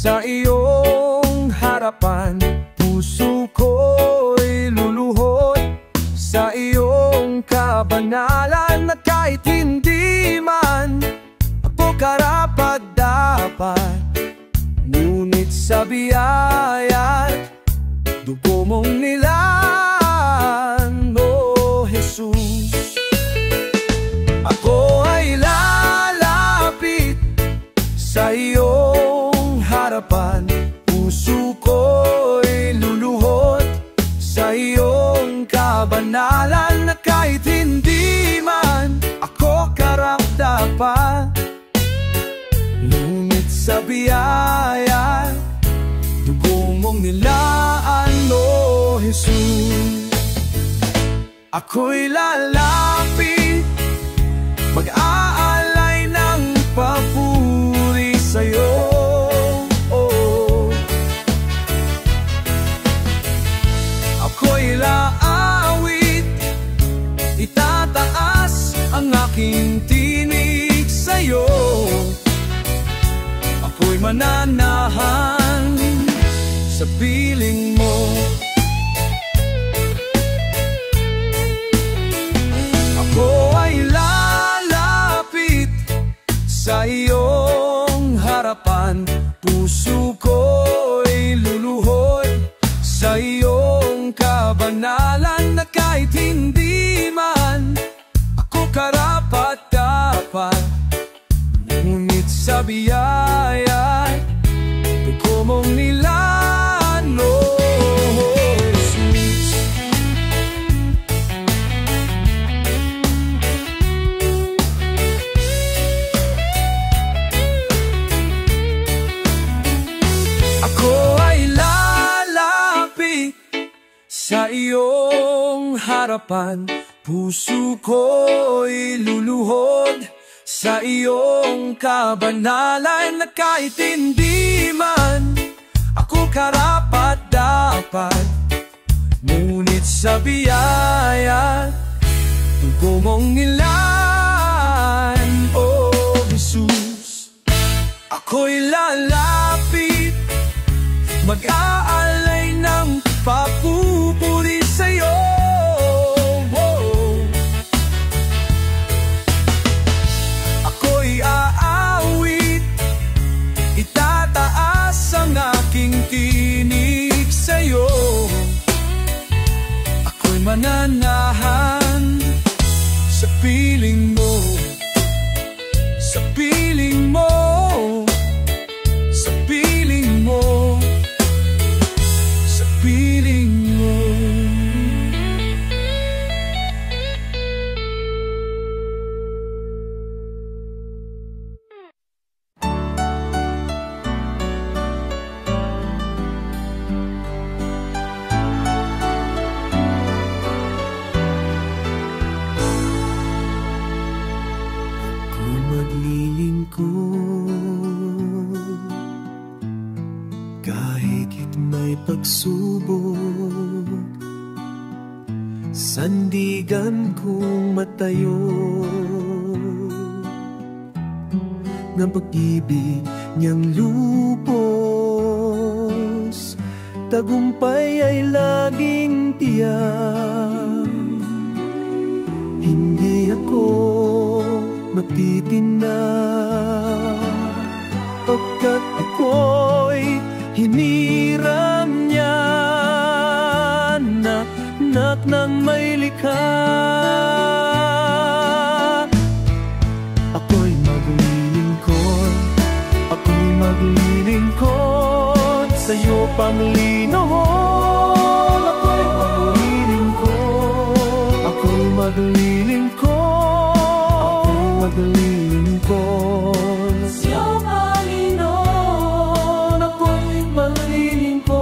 Sa iyong harapan, puso ko'y luluhod. Sa iyong kabanalan na kahit hindi man ako karapat-dapat, ngunit sa biyaya't dugo mong nilaan, O Jesus. Ako ay lalapit sa iyong harapan, puso ko'y luluhod. Sa iyong kabanalan na kahit hindi man ako karapat-dapat, ngunit sa biyaya dugo mong nilaan, O Jesus. Ako'y lalapit, mag-aalay ng papuri sa'yo. Ako'y laawit, itataas ang aking tinig sa'yo. Ako'y mananahan sa piling mo. Ako ay lalapit sa iyong harapan, puso ko'y luluhod. Sa iyong kabanalan na kahit hindi man ako karapat-dapat, ngunit sa biyaya dugo mong nilaan, O Jesus. Ako ay lalapit sa iyong harapan, puso ko'y luluhod. Sa iyong kabanalan na kahit hindi man ako karapat-dapat, ngunit sa biyaya dugo mong nilaan, O Jesus. Ako'y lalapit, mag-aalay ng papupuri sa'yo. Ako'y aawit, itataas ang aking tinig sa'yo. Ako'y mananahan sa piling mo, sa piling mo, sa piling mo, sa piling mo. Ako'y maglilingkod kahit may pagsubok, sandigan kong matayo ng pag-ibig niyang lubos. Tagumpay ay laging tiyak, hindi ako matitinag, pagkat ako'y hiniram niya, anak ng may likha. Ako'y maglilingkod, ako'y maglilingkod sa'yo, Panginoon. Ako'y maglilingkod, ako'y maglilingkod, ako'y maglilingkod sa'yo, Panginoon. Ako'y maglilingkod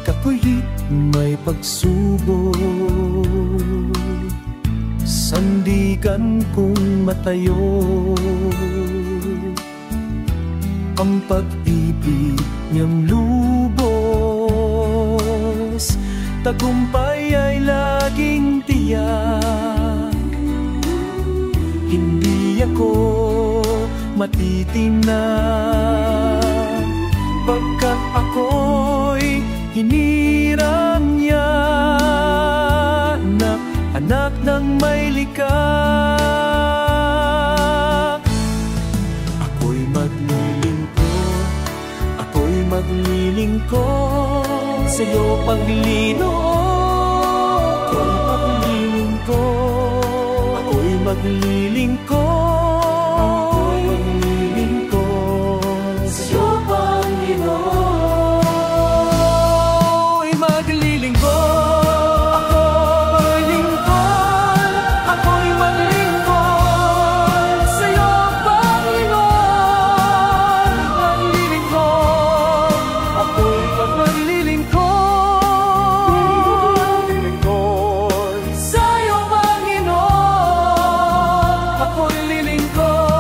kapalit may pagsubok, sandigan kong matayo. Ang pag-ibig niyang lubos, tagumpay ay laging tiyak, hindi ako matitingnan, pagkat ako'y hiniram niya na anak ng may likha. Ako'y maglilingkod sa'yo paglilingkod. Ako'y maglilingkod sa'yo Panginoon. Ako'y maglilingkod, ako'y maglilingkod sa'yo Panginoon. Ako'y maglilingkod sa'yo Panginoon. Ako'y lilingkod.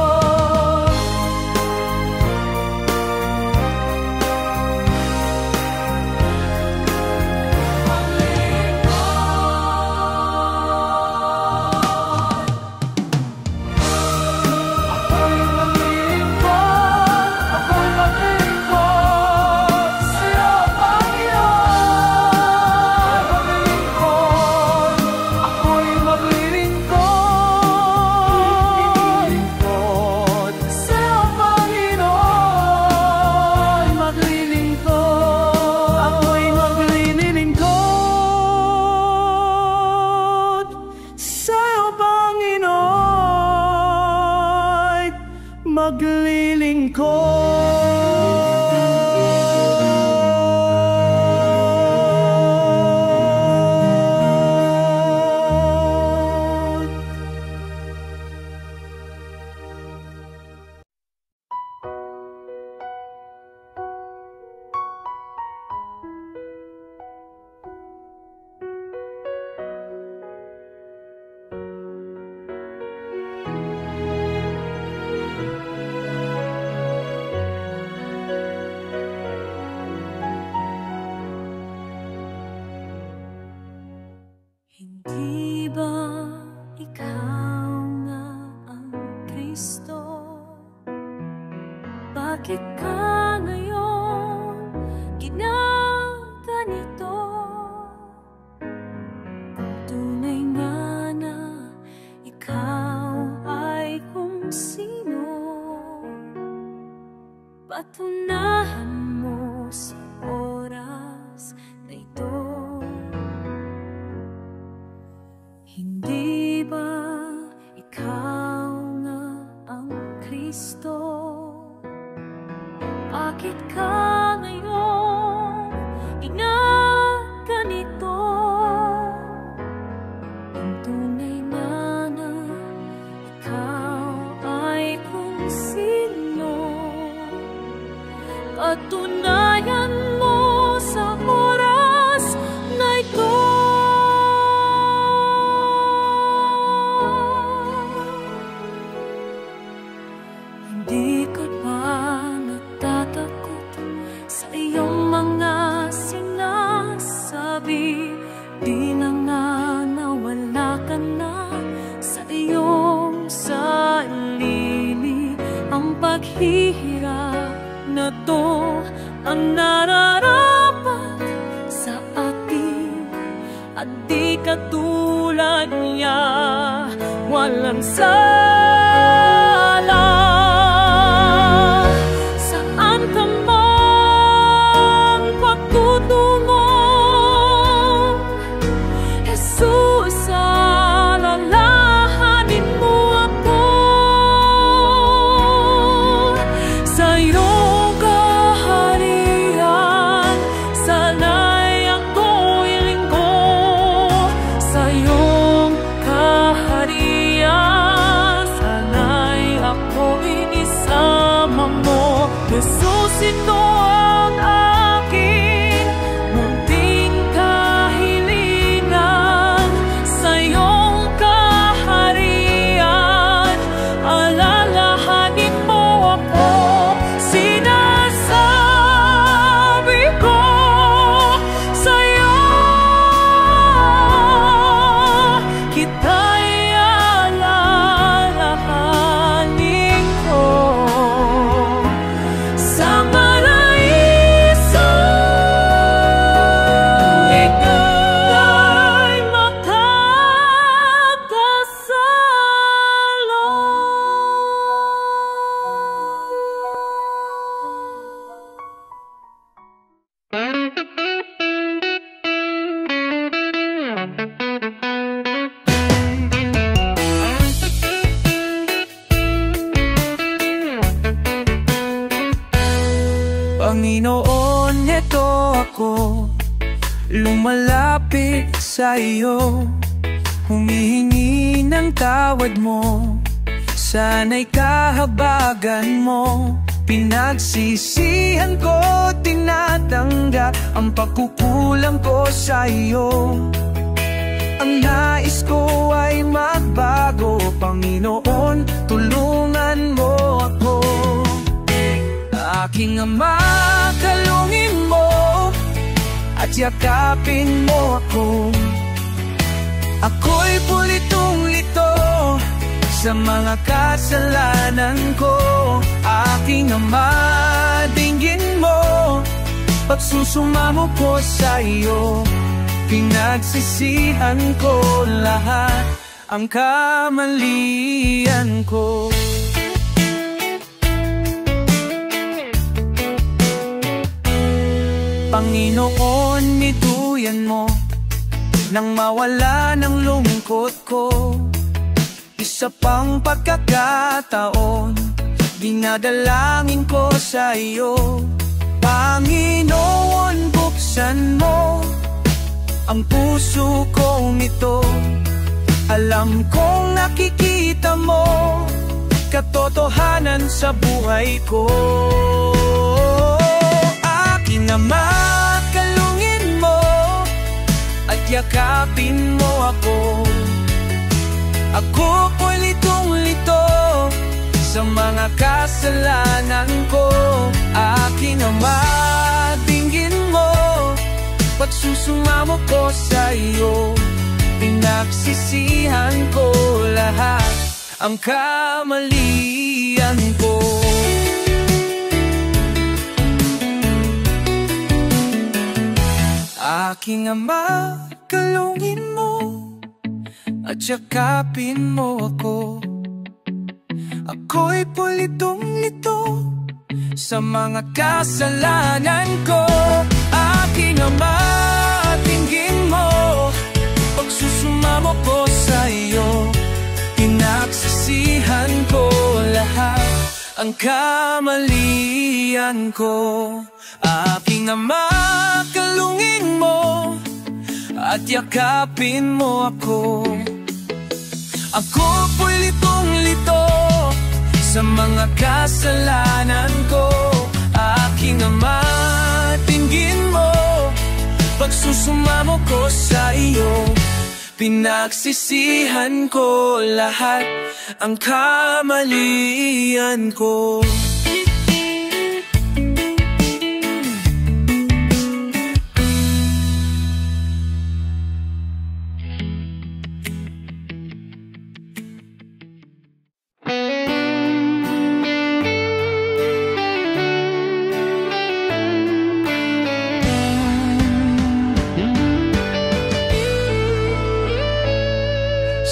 Hindi ba ikaw nga ang Kristo? Bakit ka ngayon ginaganito? Kung tunay nga na ikaw ay kung sino, patunahan mo sa oras na ito. Hindi ba ikaw nga ang Kristo? Bakit ka ngayon ginaganito? Kung tunay na ikaw ay kung sino, patunayan mo sa oras na ito. Hindi ka ba natatakot sa iyong mga sinasabi? Di na nga nawala ka na sa iyong sarili. Ang paghihirap na to ang nararapat sa atin, at di katulad niya walang sala. Saan ka man pagtutungo, Jesus, alalahanin mo ako. Sa iyong kaharian sana'y ako'y lingkod. Sa iyong kaharian sana'y ako'y isama mo. Jesus, ito ang aking munting kahilingan. Sa iyong kaharian alalahanin mo ako. Sinasabi ko sa'yo, kita'y alalahanin ko. ako lumalapit sa iyo, humihingi ng tawad mo. Sana'y kahabagan mo, pinagsisihan ko, tinatanggap ang pagkukulang ko sa iyo. Ang nais ko ay magbago, Panginoon, tulungan mo ako. Aking Ama, kalungin mo at yakapin mo ako. Ako'y pulitong-lito sa mga kasalanan ko. Aking Ama, dinggin mo pagsusumamo ko sa iyo. Pinagsisihan ko lahat ang kamalian ko. Panginoon, nituyan mo nang mawala ng lungkot ko. Isa pang pagkakataon, dinadalangin ko sa iyo. Panginoon, buksan mo ang puso kong ito. Alam kong nakikita mo katotohanan sa buhay ko. Aking Ama, kalungin mo at yakapin mo ako. Ako po'y litong-lito sa mga kasalanan ko. Aking Ama, dinggin mo pagsusumamo ko sa iyo. Pinagsisihan ko lahat ang kamalian ko. Aking Ama, kalungin mo at yakapin mo ako. Ako'y pulitong-lito sa mga kasalanan ko. Aking Ama, dinggin mo pagsusumamo ko sa iyo. Pinagsisihan ko lahat ang kamalian ko. Aking Ama, kalungin mo at yakapin mo ako. Ako po'y litong-lito sa mga kasalanan ko. Aking Ama, dinggin mo pagsusumamo ko sa iyo. Pinagsisihan ko lahat ang kamalian ko.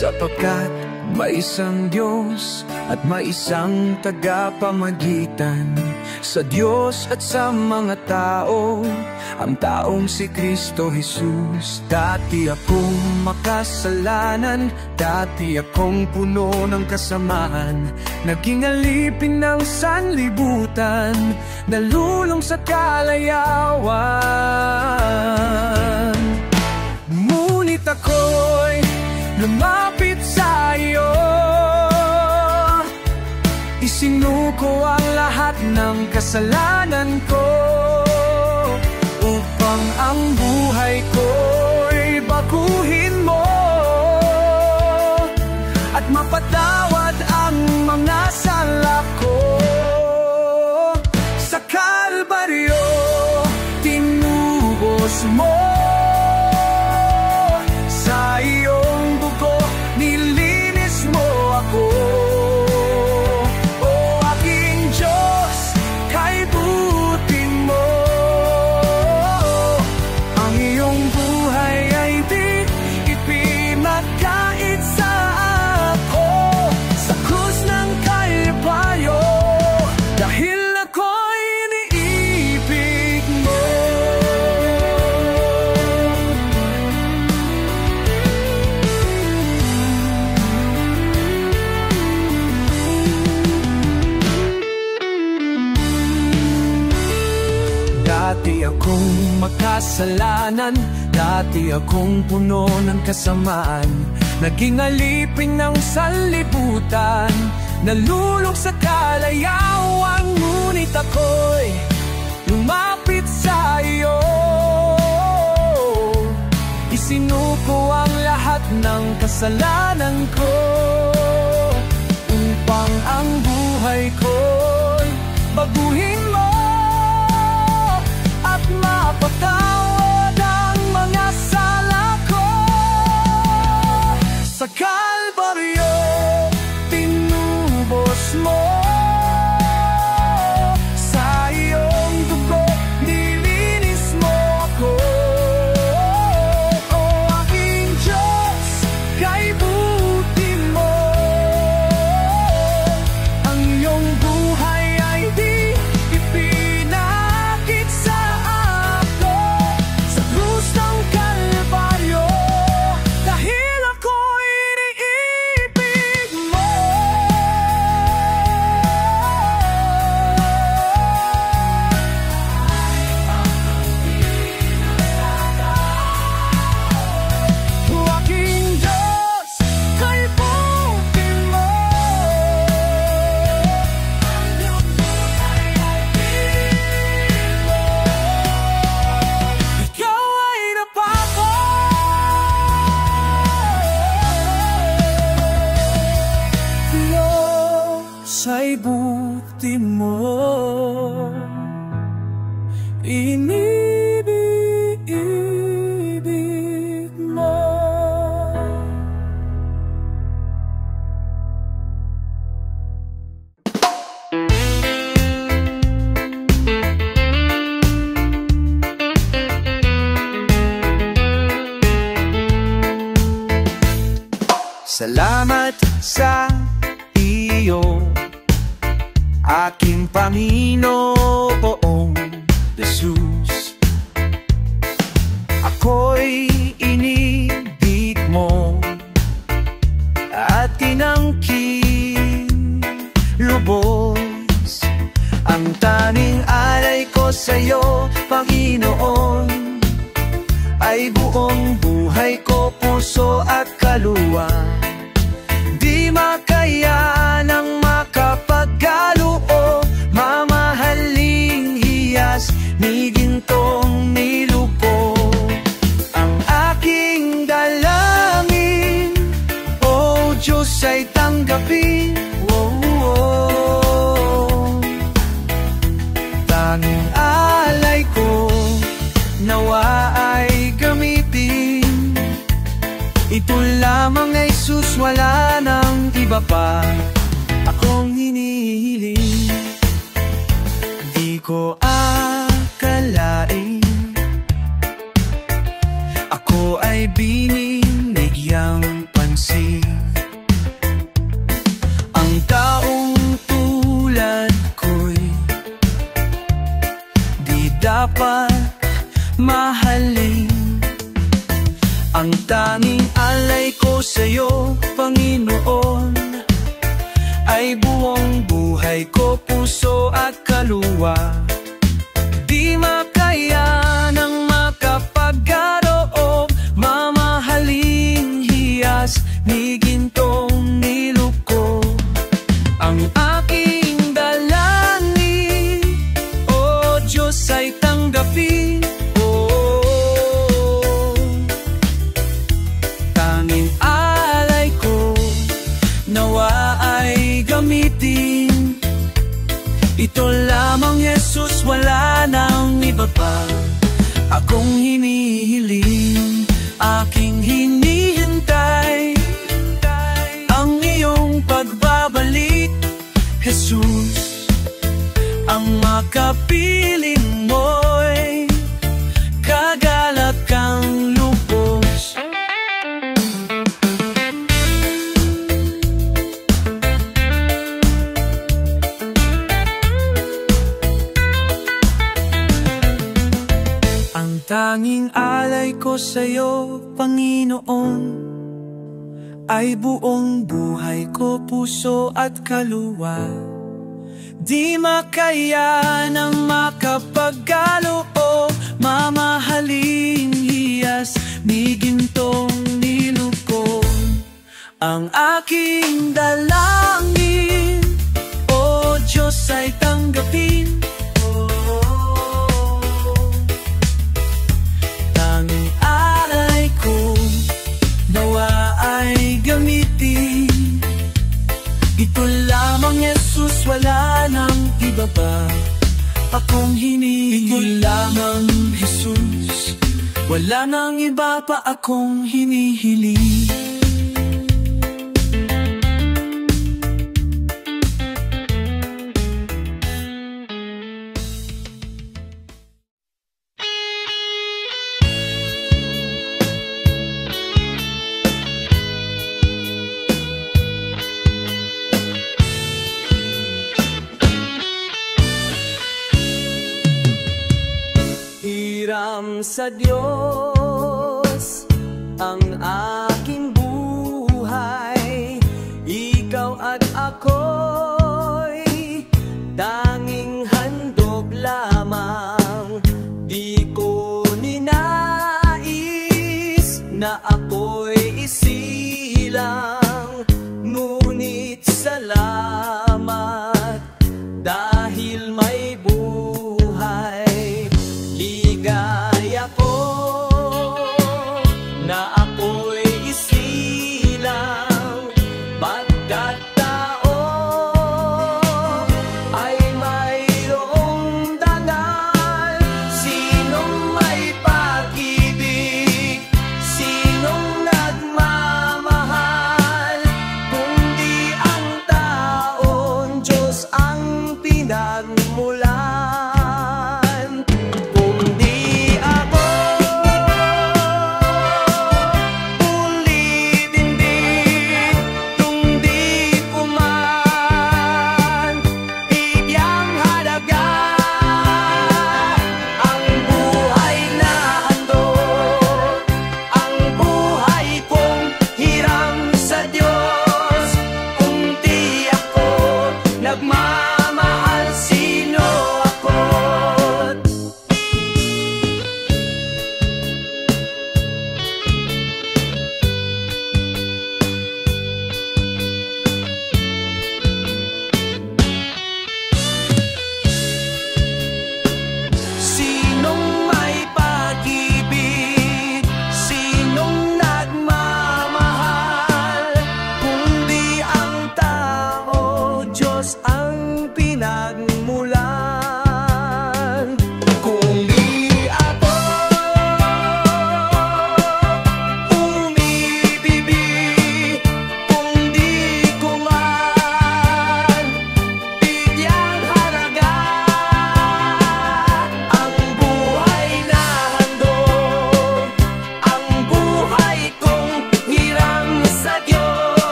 Sapagkat may isang Diyos at may isang tagapamagitan sa Diyos at sa mga tao, ang taong si Kristo Jesus. Dati akong makasalanan, dati akong puno ng kasamaan, naging alipin ng sanlibutan, nalulong sa kalayawan. Ngunit ako'y lumapit sa iyo, isinuko ang lahat ng kasalanan ko, upang ang buhay ko'y baguhin mo at mapatawad ang mga sala ko. Sa Kalbaryo, tinubos mo sa iyong dugo, nilinis mo ako. O aking Diyos, kaibutin mo. Ang iyong buhay ay di ipinagkait sa ako. Sa krus ng Dati akong makasalanan, dati akong puno ng kasamaan, naging alipin ng sanlibutan, nalulog sa kalayawan. Ngunit ako'y lumapit sa iyo, isinuko ang lahat ng kasalanan ko, upang ang buhay ko'y baguhin mo at mapatawad ang mga sala ko. Sa Kalbaryo, tinubos mo, sa iyong dugo, nilinis mo ako. O aking Diyos, kay buti mo, ang iyong buhay ay di ipinakit sa ako. Sa krus ng Kalbaryo, dahil ako'y iniibig mo. O aking Diyos, kay buti mo, ang iyong buhay ay di mo. Ikaw ay napako, Diyos ay buti mo, inibig mo. Salamat sa iyo, aking Panginoong Jesus. Ako'y inibig mo at tinangking lubos. Ang tanging alay ko sa'yo, Panginoon, ay buong buhay ko, puso at kaluwa. Di makaya ng makapagkaloob, mamahaling hiyas ni gintong nilupo. Ang aking dalangin, O Diyos, ay tanggapin. Tanging alay ko, nawa ay gamitin. Ito lamang ay Jesus, wala nang iba pa akong hinihiling. Di ko akalain ako ay binigyang pansin. Ang taong tulad ko'y di dapat mahalin. Ang tanging alay ko sa'yo, Panginoon, ay buong buhay ko, puso at kaluwa. Di makaya ng makapagkaloob, mamahaling hiyas ni gintong niluko. Ang aking dalangin, O Diyos, ay tanggapin. Tanging alay ko, nawa ay gamitin. Ito lamang, Jesus, wala nang iba pa akong hinihiling. Aking hinihintay ang iyong pagbabalik, Jesus. Ang makapiling mo'y kagalat kang lubos. Ang tanging alay ko sa'yo, Panginoon, ay buong buhay ko, puso at kaluwa. Di makaya ng makapagkaloob, Ang aking dalangin, O Diyos, ay tanggapin. Tanging alay ko, nawa ay gamitin. Ito lamang, Jesus, wala nang iba pa akong hinihiling. Ito lamang, Jesus, wala nang iba pa akong hinihiling. Hiram sa Diyos ang aking buhay, ikaw at ako'y tanging handog lamang. Di ko ninais na ako'y isilang, ngunit salamat dahil may buhay. Ligaya ko na ako'y isilang, pagkat tao ay mayroong dangal. Sinong may pag-ibig, sinong nagmamahal, kundi ang taon Diyos ang pinagmulan.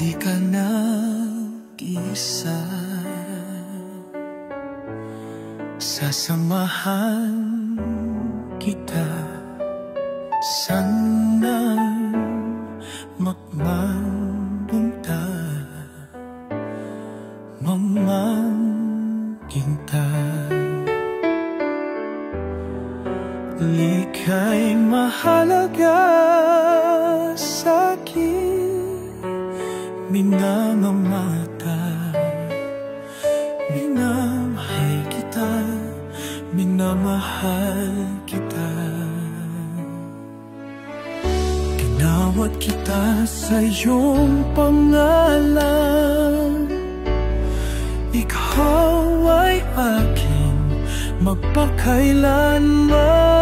Di ka nag-isa, sasamahan kita sana magmambunta, mamangkinta. ika'y mahalaga sa'kin. Minamamata, minamahal kita, minamahal kita. Tinawag kita sa iyong pangalan, ikaw ay akin magpakailanman.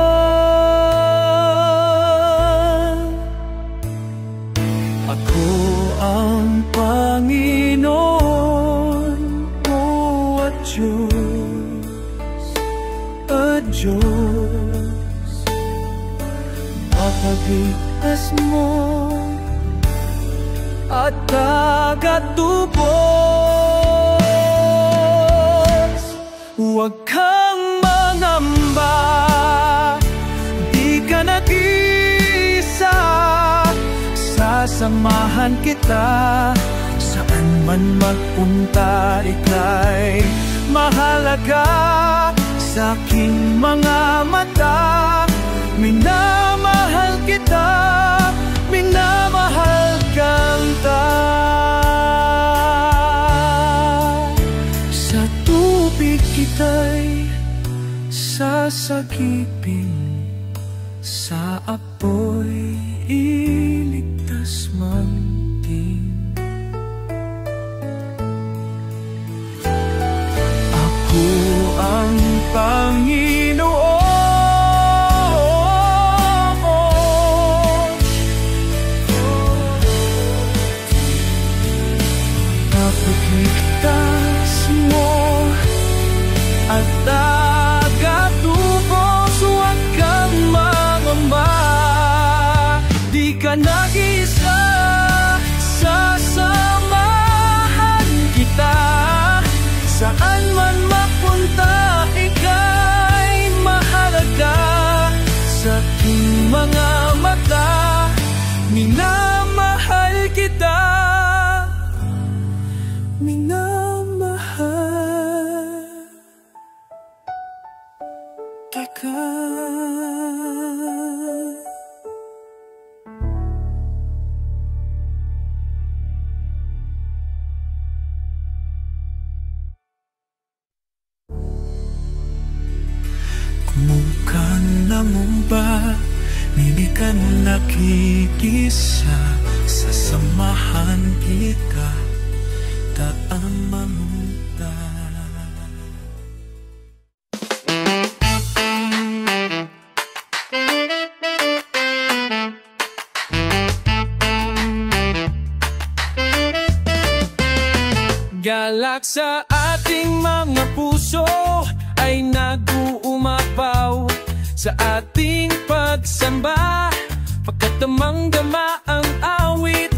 Ako ang Panginoon mo at Diyos, mapagligtas mo at tagatubos. Huwag kang mangamba, di ka nag-iisa, sasamahan kita saan man magpunta. Ika'y mahalaga sa aking mga mata, minamahal kita, minamahal kanta. Sa tubig kita'y sasagipin, sa apoy iligtas man din. Ako ang Panginoon, napagligtas mo at tagatubos. Huwag kang mangamba, di ka nag-iisa, sasamahan kita saan man mapunta. Ika'y mahalaga sa aking mga mata, minamahal kita, minamahal kita. Kumukan na mo ba, hindi ka nakikisa, sasamahan kita, taama mo ba? Galak sa ating mga puso ay nag-uumapaw sa ating pagsamba, pagkatamang-dama ang awit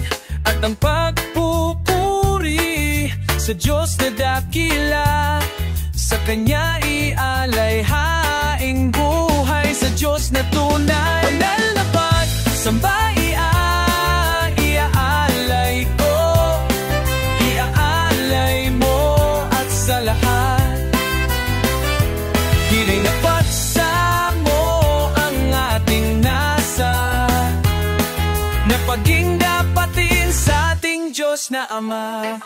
at ang pagpupuri sa Diyos na dakila. Sa Kanya ialay haing buhay, sa Diyos na tunay. Banal na pagsamba iaalay ko, iaalay mo at sa lahat. Hiling na pagsamo ang ating nasa, na paging dapatin sa ating Diyos na Ama.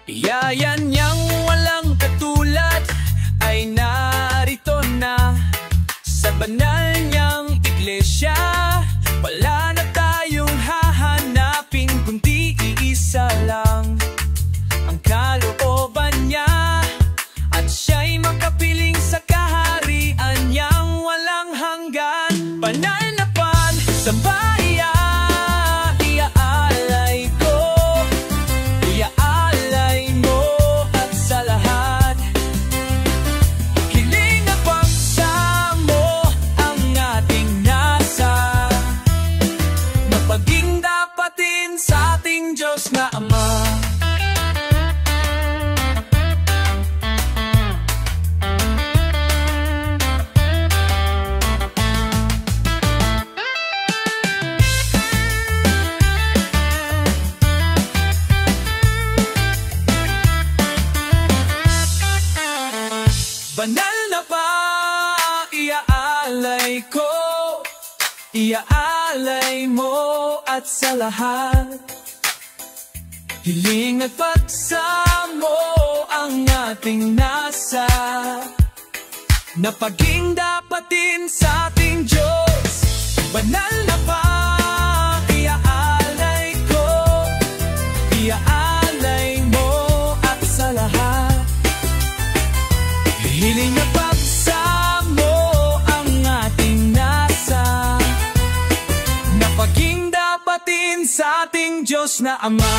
Yayan niyang walang katulad ay narito na sa banal niyang iglesia. Wala na tayong hahanapin kundi iisa lang ang kalooban niya, Banal na pa, iaalay ko, iaalay mo at sa lahat. Hiling at pagsamo ang ating nasa, na paging dapatin sa ating Diyos. Banal na pa, iaalay ko, iaalay mo at sa lahat. Hiling at pagsamo ang ating nasa, na paging dapatin sa ating Diyos na Ama.